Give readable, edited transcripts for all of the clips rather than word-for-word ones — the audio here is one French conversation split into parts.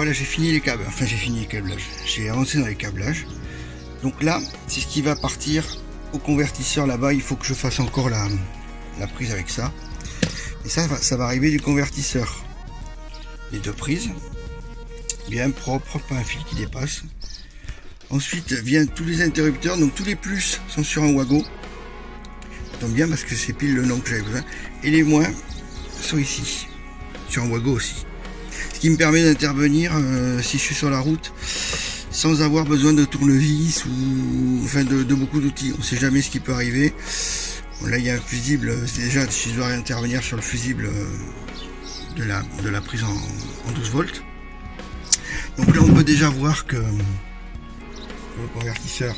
voilà, j'ai fini les câbles, enfin j'ai fini les câblages, j'ai avancé dans les câblages. Donc là, c'est ce qui va partir au convertisseur là-bas. Il faut que je fasse encore la prise avec ça. Et ça va arriver du convertisseur. Les deux prises, bien propres, pas un fil qui dépasse. Ensuite viennent tous les interrupteurs, donc tous les plus sont sur un Wago. Ça tombe bien parce que c'est pile le nom que j'avais besoin. Et les moins sont ici, sur un Wago aussi. Ce qui me permet d'intervenir si je suis sur la route sans avoir besoin de tournevis ou enfin de beaucoup d'outils. On ne sait jamais ce qui peut arriver. Bon, là il y a un fusible, c'est déjà si je dois intervenir sur le fusible de la prise en 12 volts. Donc là on peut déjà voir que le convertisseur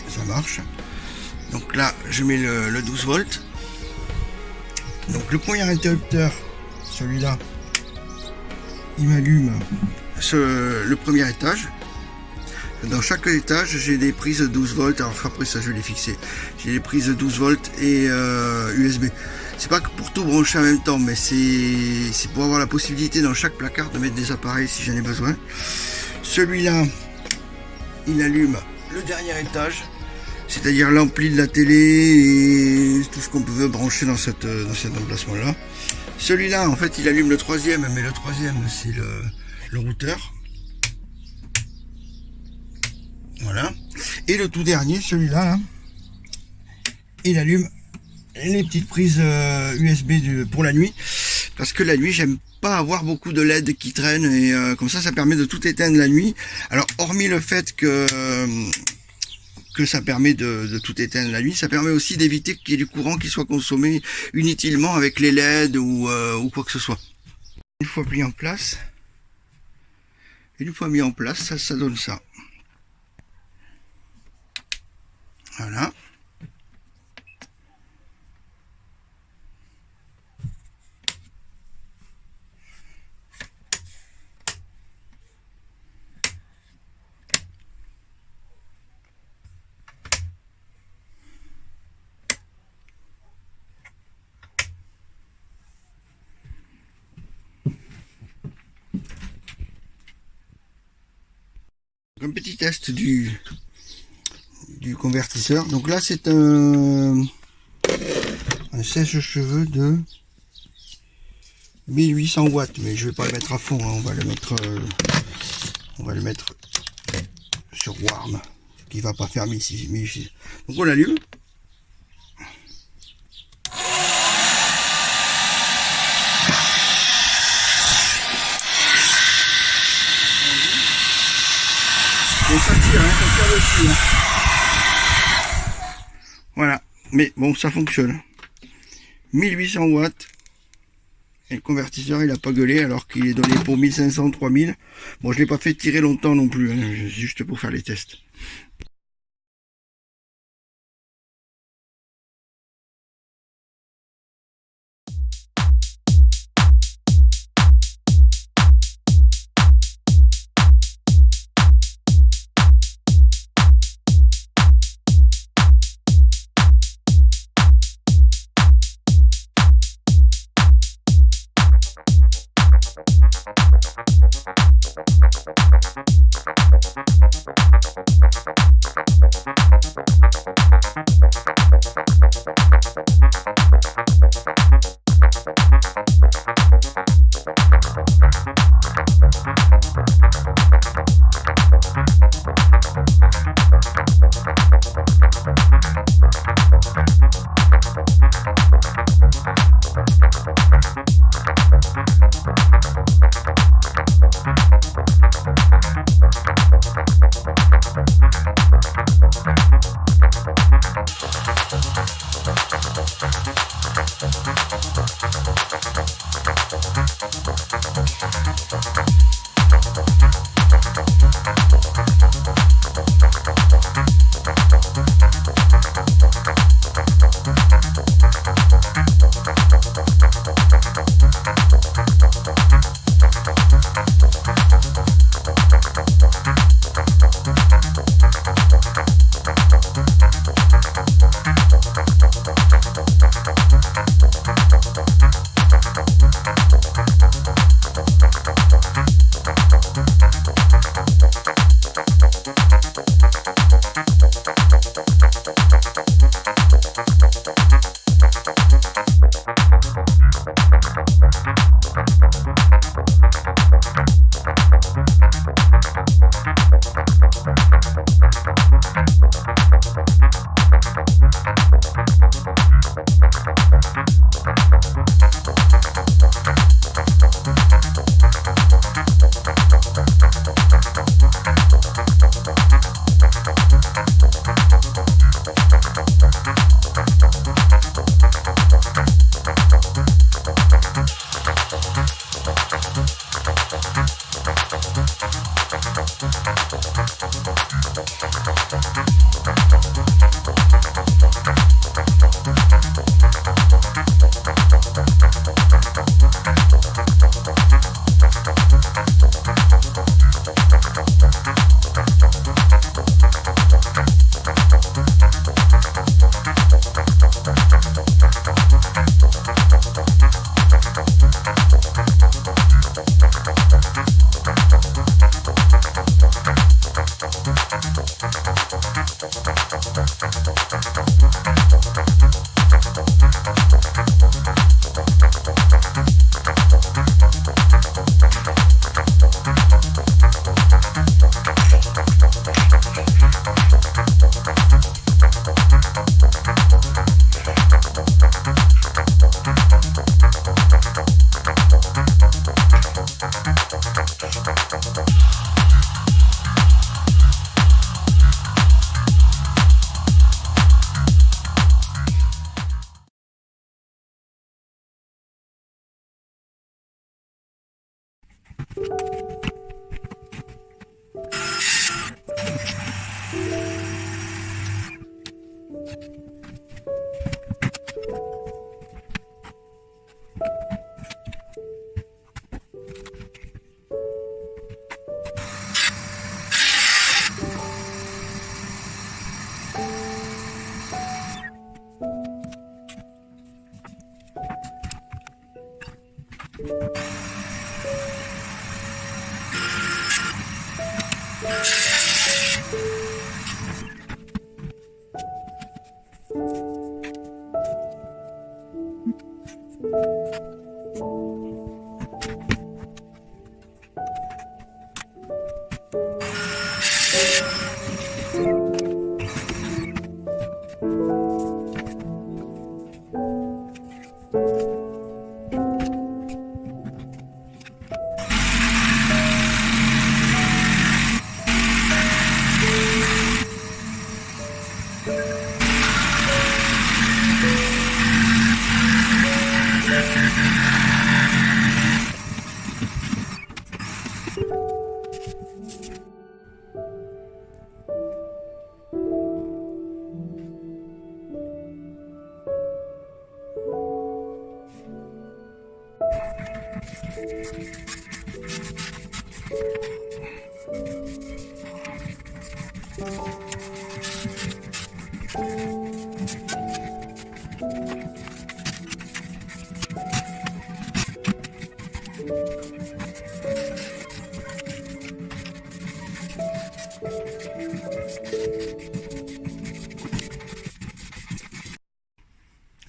ça marche. Donc là je mets le 12 volts. Donc le premier interrupteur, celui-là, il m'allume le premier étage. Dans chaque étage j'ai des prises 12 volts. Alors après ça je vais les fixer. J'ai des prises 12 volts et USB. C'est pas que pour tout brancher en même temps, mais c'est pour avoir la possibilité dans chaque placard de mettre des appareils si j'en ai besoin. Celui-là, il allume le dernier étage, c'est-à-dire l'ampli de la télé et tout ce qu'on peut brancher dans cet emplacement là. Celui-là en fait il allume le troisième, mais le troisième c'est le routeur. Voilà. Et le tout dernier, celui-là, là, il allume les petites prises USB pour la nuit, parce que la nuit j'aime pas avoir beaucoup de LED qui traînent et comme ça permet de tout éteindre la nuit. Alors hormis le fait que ça permet de tout éteindre la nuit, ça permet aussi d'éviter qu'il y ait du courant qui soit consommé inutilement avec les LED ou quoi que ce soit. Une fois mis en place, ça donne ça. Voilà. Un petit test du convertisseur. Donc là c'est un sèche-cheveux de 1800 watts, mais je vais pas le mettre à fond, hein. On va le mettre sur warm, qui va pas faire 1600. Donc on l'allume. Bon, ça tire dessus, hein. Voilà, mais bon, ça fonctionne. 1800 watts. Et le convertisseur, il a pas gueulé alors qu'il est donné pour 1500, 3000. Bon, je l'ai pas fait tirer longtemps non plus, hein, juste pour faire les tests.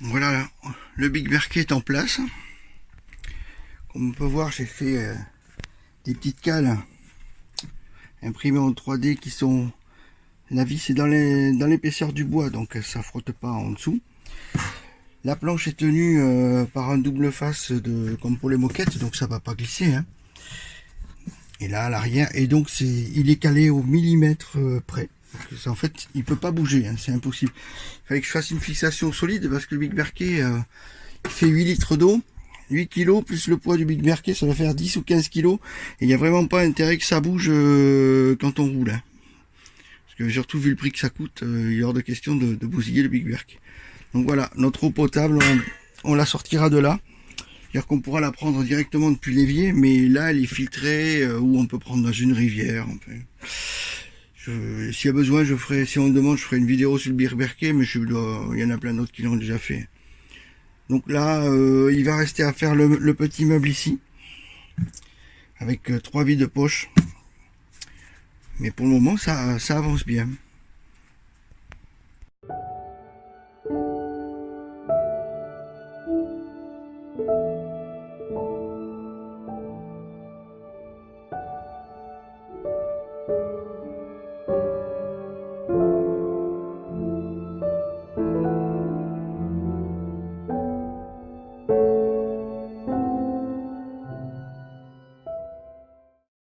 Voilà, le Big Berkey est en place. Comme on peut voir, j'ai fait des petites cales imprimées en 3D qui sont... La vis est dans l'épaisseur du bois, donc ça frotte pas en dessous. La planche est tenue par un double face comme pour les moquettes, donc ça va pas glisser, hein. Et là à l'arrière, et donc il est calé au millimètre près. En fait, il peut pas bouger, hein, c'est impossible. Il fallait que je fasse une fixation solide parce que le Big Berkey il fait 8 litres d'eau, 8 kg plus le poids du Big Berkey, ça va faire 10 ou 15 kg. Et il n'y a vraiment pas intérêt que ça bouge quand on roule, hein. Parce que surtout vu le prix que ça coûte, il est hors de question de bousiller le Big Berkey. Donc voilà, notre eau potable, on la sortira de là. C'est-à-dire qu'on pourra la prendre directement depuis l'évier, mais là elle est filtrée, ou on peut prendre dans une rivière. Enfin. S'il y a besoin, si on me demande, je ferai une vidéo sur le Big Berkey, mais il y en a plein d'autres qui l'ont déjà fait. Donc là, il va rester à faire le petit meuble ici, avec 3 vides poches. Mais pour le moment, ça avance bien.